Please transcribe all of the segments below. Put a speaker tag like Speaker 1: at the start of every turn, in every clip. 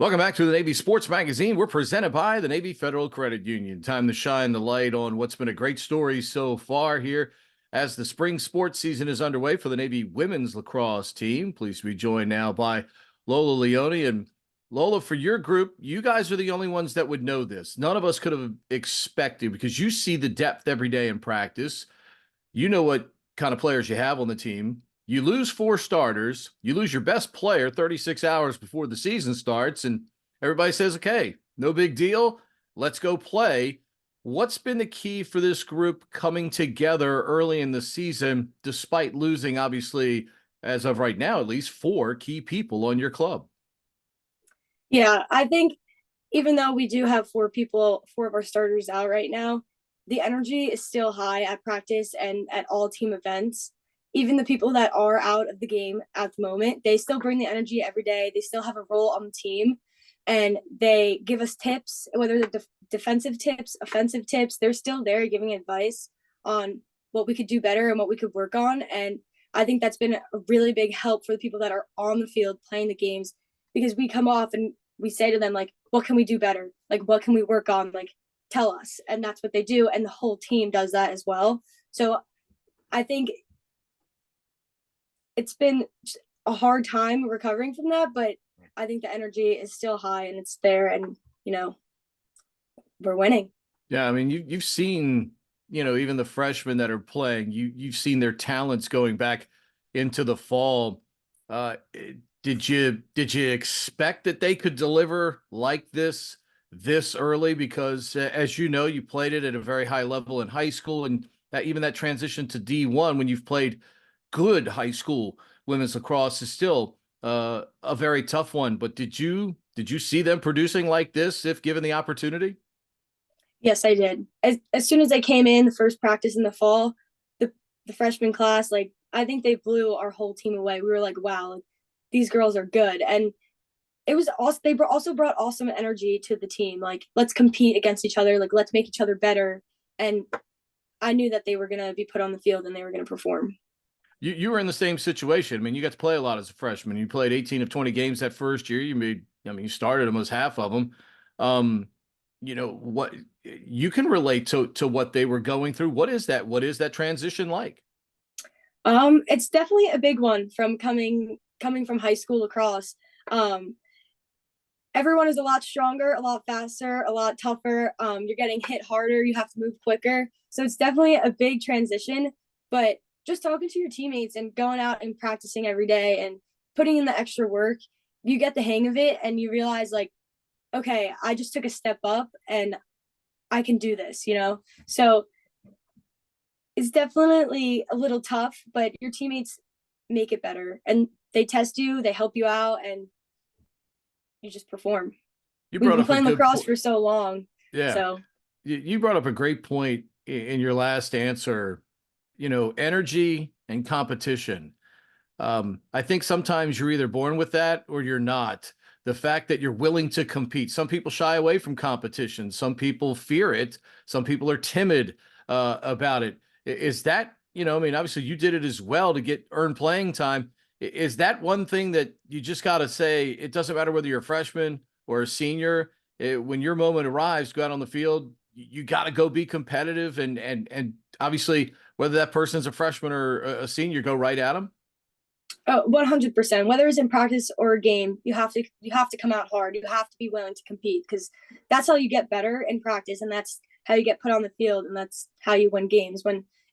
Speaker 1: Welcome back to the Navy Sports Magazine. We're presented by the Navy Federal Credit Union. Time to shine the light on what's been a great story so far here as the spring sports season is underway for the Navy women's lacrosse team. Pleased to be joined now by Lola Leone. And Lola, for your group, you guys are the only ones that would know this. None of us could have expected, because you see the depth every day in practice. You know what kind of players you have on the team. You lose 4 starters, you lose your best player 36 hours before the season starts, and everybody says, okay, no big deal, let's go play. What's been the key for this group coming together early in the season, despite losing, obviously, as of right now, at least 4 key people on your club?
Speaker 2: Yeah, I think even though we do have 4 of our starters out right now, the energy is still high at practice and at all team events. Even the people that are out of the game at the moment, they still bring the energy every day. They still have a role on the team, and they give us tips, whether they're defensive tips, offensive tips. They're still there giving advice on what we could do better and what we could work on. And I think that's been a really big help for the people that are on the field playing the games, because we come off and we say to them, like, what can we do better? Like, what can we work on? Like, tell us. And that's what they do. And the whole team does that as well. So I think it's been a hard time recovering from that, but I think the energy is still high and it's there, and we're winning.
Speaker 1: Yeah, I mean, you've seen, even the freshmen that are playing, you've seen their talents going back into the fall. Did you expect that they could deliver like this early? Because as you know, you played it at a very high level in high school, and that transition to D1 when you've played good high school women's lacrosse is still a very tough one. But did you see them producing like this if given the opportunity?
Speaker 2: Yes, I did. As soon as I came in, the first practice in the fall, the freshman class, like, I think they blew our whole team away. We were like, wow, like, these girls are good. And it was also, they also brought awesome energy to the team. Like, let's compete against each other. Like, let's make each other better. And I knew that they were going to be put on the field and they were going to perform.
Speaker 1: You were in the same situation. I mean, you got to play a lot as a freshman. You played 18 of 20 games that first year. You started almost half of them. What you can relate to what they were going through. What is that? What is that transition like?
Speaker 2: It's definitely a big one from coming from high school lacrosse. Um, Everyone is a lot stronger, a lot faster, a lot tougher. You're getting hit harder. You have to move quicker. So it's definitely a big transition. But just talking to your teammates and going out and practicing every day and putting in the extra work, you get the hang of it and you realize, like, okay, I just took a step up and I can do this. So it's definitely a little tough, but your teammates make it better and they test you, they help you out, and you just perform.
Speaker 1: You
Speaker 2: We've
Speaker 1: brought
Speaker 2: been
Speaker 1: up a
Speaker 2: playing
Speaker 1: good
Speaker 2: lacrosse
Speaker 1: point.
Speaker 2: for so long.
Speaker 1: Yeah,
Speaker 2: So
Speaker 1: you brought up a great point in your last answer. Energy and competition. I think sometimes you're either born with that or you're not. The fact that you're willing to compete. Some people shy away from competition. Some people fear it. Some people are timid about it. Is that, I mean, obviously you did it as well to earn playing time. Is that one thing that you just got to say, it doesn't matter whether you're a freshman or a senior, when your moment arrives, go out on the field, you got to go be competitive and obviously whether that person's a freshman or a senior, go right at them?
Speaker 2: oh, 100%. Whether it's in practice or a game, you have to come out hard. You have to be willing to compete, because that's how you get better in practice, and that's how you get put on the field, and that's how you win games.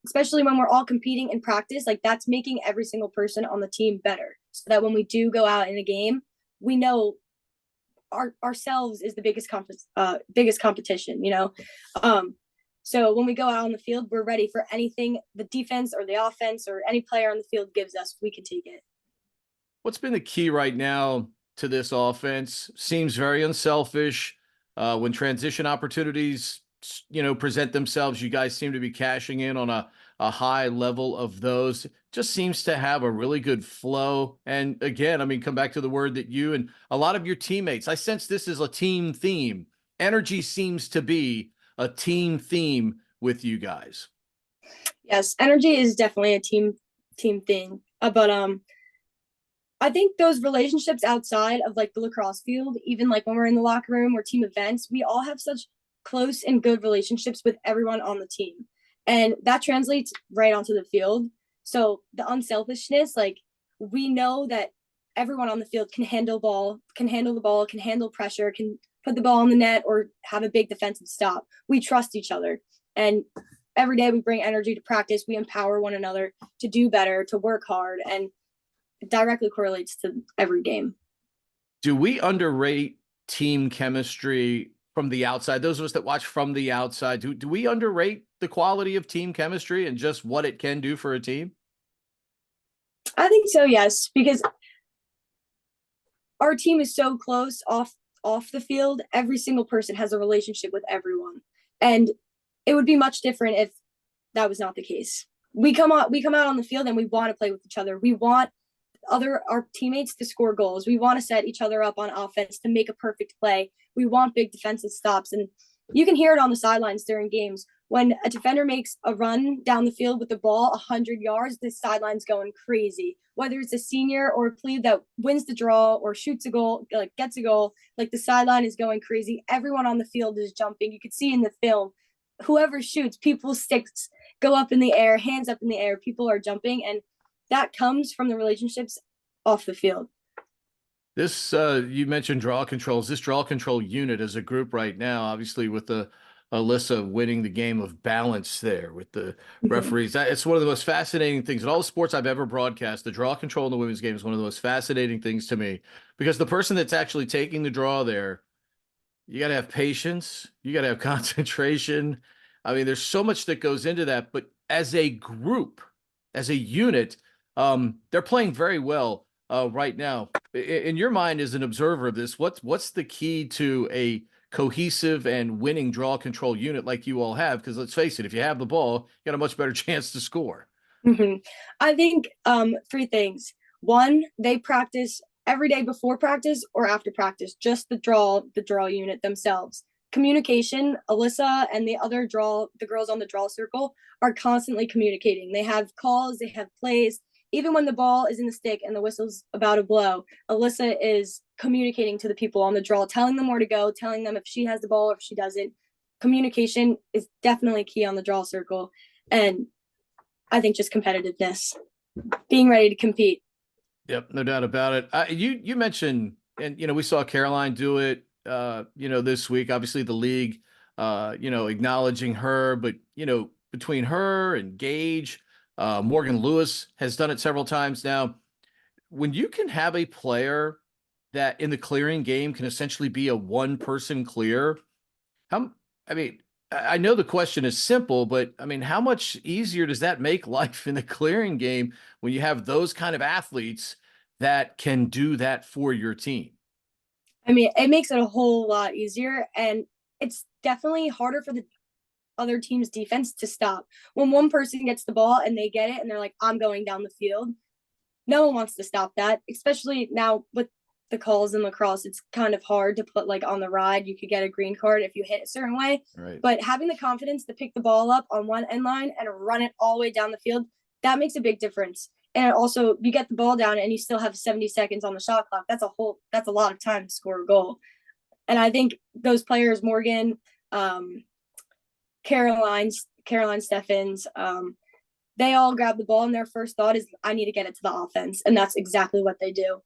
Speaker 2: Especially when we're all competing in practice, like, that's making every single person on the team better, so that when we do go out in a game, we know ourselves is the biggest competition. Um, so when we go out on the field, we're ready for anything the defense or the offense or any player on the field gives us. We can take it.
Speaker 1: What's been the key right now to this offense? Seems very unselfish. When transition opportunities, present themselves, you guys seem to be cashing in on a high level of those. Just seems to have a really good flow. And again, I mean, come back to the word that you and a lot of your teammates, I sense this is a team theme. Energy seems to be a team theme with you guys.
Speaker 2: Yes, energy is definitely a team thing. But I think those relationships outside of like the lacrosse field, even like when we're in the locker room or team events, we all have such close and good relationships with everyone on the team. And that translates right onto the field. So the unselfishness, like we know that everyone on the field can handle the ball, can handle pressure, can put the ball on the net or have a big defensive stop. We trust each other. And every day we bring energy to practice. We empower one another to do better, to work hard. And directly correlates to every game.
Speaker 1: Do we underrate team chemistry from the outside? Those of us that watch from the outside, do we underrate the quality of team chemistry and just what it can do for a team?
Speaker 2: I think so, yes, because our team is so close off the field. Every single person has a relationship with everyone, and it would be much different if that was not the case. We come out on the field and we want to play with each other. We want our teammates to score goals. We want to set each other up on offense to make a perfect play. We want big defensive stops. And you can hear it on the sidelines during games. When a defender makes a run down the field with the ball 100 yards, the sideline's going crazy. Whether it's a senior or a plebe that wins the draw or shoots a goal, like gets a goal, like the sideline is going crazy. Everyone on the field is jumping. You could see in the film, whoever shoots, people's sticks go up in the air, hands up in the air. People are jumping, and that comes from the relationships off the field.
Speaker 1: This, you mentioned draw controls. This draw control unit as a group right now, obviously with the Alyssa winning the game of balance there with the referees. It's one of the most fascinating things in all the sports I've ever broadcast. The draw control in the women's game is one of the most fascinating things to me because the person that's actually taking the draw there, you got to have patience. You got to have concentration. I mean, there's so much that goes into that, but as a group, as a unit, they're playing very well right now. In your mind, as an observer of this, what's the key to a cohesive and winning draw control unit like you all have? Because let's face it, if you have the ball, you got a much better chance to score.
Speaker 2: I think three things. One, they practice every day before practice or after practice, just the draw unit themselves. Communication, Alyssa and the girls on the draw circle are constantly communicating. They have calls, they have plays. Even when the ball is in the stick and the whistle's about to blow, Alyssa is communicating to the people on the draw, telling them where to go, telling them if she has the ball or if she doesn't. Communication is definitely key on the draw circle. And I think just competitiveness, being ready to compete.
Speaker 1: Yep, no doubt about it. You mentioned, and we saw Caroline do it, this week. Obviously, the league, acknowledging her, but between her and Gage, Morgan Lewis has done it several times now. When you can have a player that in the clearing game can essentially be a one-person clear, I know the question is simple, but I mean, how much easier does that make life in the clearing game when you have those kind of athletes that can do that for your team?
Speaker 2: I mean, it makes it a whole lot easier, and it's definitely harder for the other team's defense to stop. When one person gets the ball and they get it and they're like, I'm going down the field, no one wants to stop that, especially now with the calls in lacrosse. It's kind of hard to put like on the ride. You could get a green card if you hit a certain way.
Speaker 1: Right.
Speaker 2: But having the confidence to pick the ball up on one end line and run it all the way down the field, that makes a big difference. And also, you get the ball down and you still have 70 seconds on the shot clock. That's a lot of time to score a goal. And I think those players, Morgan, Caroline Steffens, they all grab the ball and their first thought is, I need to get it to the offense. And that's exactly what they do.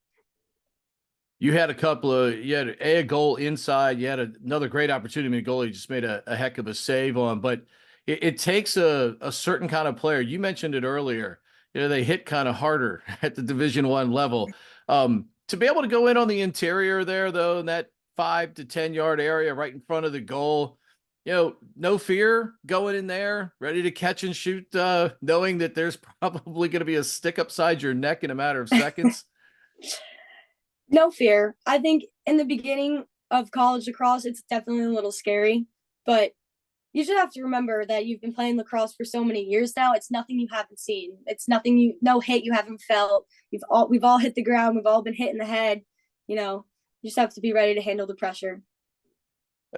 Speaker 1: You had a goal inside. You had another great opportunity. The goalie just made a heck of a save on, but it takes a certain kind of player. You mentioned it earlier. They hit kind of harder at the Division I level. To be able to go in on the interior there, though, in that 5 to 10 yard area right in front of the goal, no fear going in there, ready to catch and shoot, knowing that there's probably going to be a stick upside your neck in a matter of seconds.
Speaker 2: No fear. I think in the beginning of college lacrosse, it's definitely a little scary, but you should have to remember that you've been playing lacrosse for so many years now. It's nothing you haven't seen. It's no hit you haven't felt. We've all hit the ground. We've all been hit in the head. You just have to be ready to handle the pressure.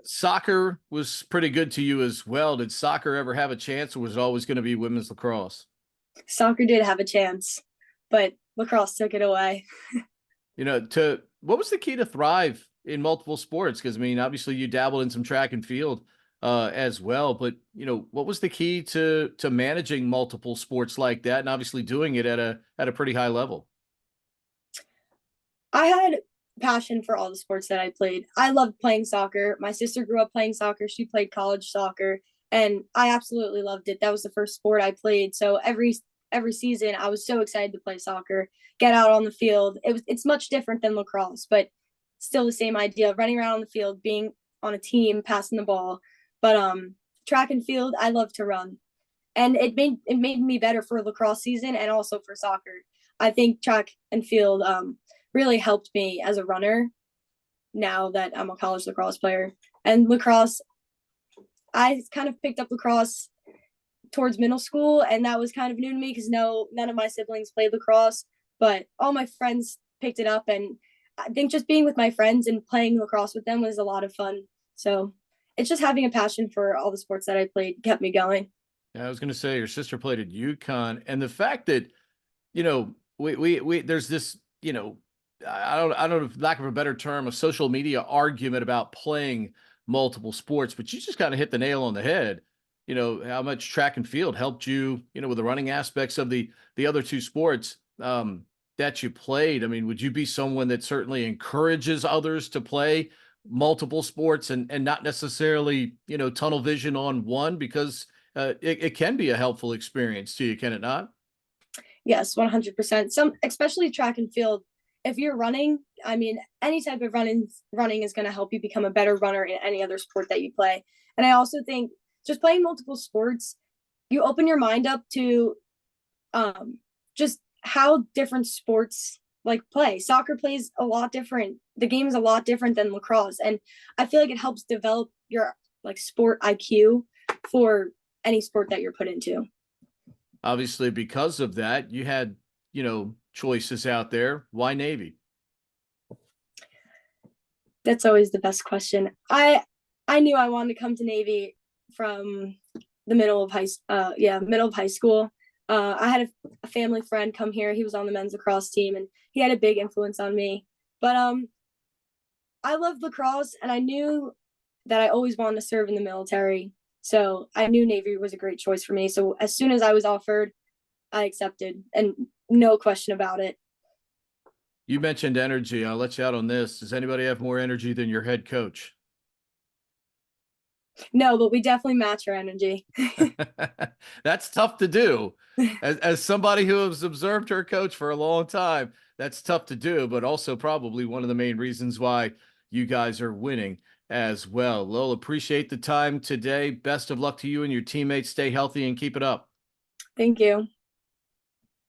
Speaker 1: Soccer was pretty good to you as well. Did soccer ever have a chance, or was it always going to be women's lacrosse?
Speaker 2: Soccer did have a chance, but lacrosse took it away.
Speaker 1: What was the key to thrive in multiple sports? Because I mean, obviously you dabbled in some track and field as well, but what was the key to managing multiple sports like that, and obviously doing it at a pretty high level?
Speaker 2: I had passion for all the sports that I played. I loved playing soccer. My sister grew up playing soccer. She played college soccer, and I absolutely loved it. That was the first sport I played. So every season I was so excited to play soccer, get out on the field. It's much different than lacrosse, but still the same idea, running around on the field, being on a team, passing the ball. But track and field, I love to run. And it made me better for lacrosse season and also for soccer. I think track and field really helped me as a runner now that I'm a college lacrosse player. And lacrosse, I kind of picked up lacrosse towards middle school, and that was kind of new to me because none of my siblings played lacrosse, but all my friends picked it up, and I think just being with my friends and playing lacrosse with them was a lot of fun. So it's just having a passion for all the sports that I played kept me going.
Speaker 1: Yeah, I was going to say your sister played at UConn, and the fact that we there's this I don't know, for lack of a better term, a social media argument about playing multiple sports, but you just kind of hit the nail on the head. How much track and field helped you, with the running aspects of the other two sports that you played. I mean, would you be someone that certainly encourages others to play multiple sports and not necessarily, tunnel vision on one, because it can be a helpful experience to you, can it not?
Speaker 2: Yes, 100%. Some, especially track and field. If you're running, I mean, any type of running is going to help you become a better runner in any other sport that you play. And I also think just playing multiple sports, you open your mind up to just how different sports like play. Soccer plays a lot different. The game is a lot different than lacrosse, and I feel like it helps develop your like sport IQ for any sport that you're put into.
Speaker 1: Obviously, because of that, you had, choices out there. Why Navy?
Speaker 2: That's always the best question. I knew I wanted to come to Navy from the middle of high school. I had a family friend come here. He was on the men's lacrosse team, and he had a big influence on me. But I loved lacrosse, and I knew that I always wanted to serve in the military. So I knew Navy was a great choice for me. So as soon as I was offered, I accepted, and no question about it.
Speaker 1: You mentioned energy. I'll let you out on this. Does anybody have more energy than your head coach?
Speaker 2: No, but we definitely match our energy.
Speaker 1: That's tough to do. As somebody who has observed her coach for a long time, that's tough to do, but also probably one of the main reasons why you guys are winning as well. Lola, appreciate the time today. Best of luck to you and your teammates. Stay healthy and keep it up.
Speaker 2: Thank you.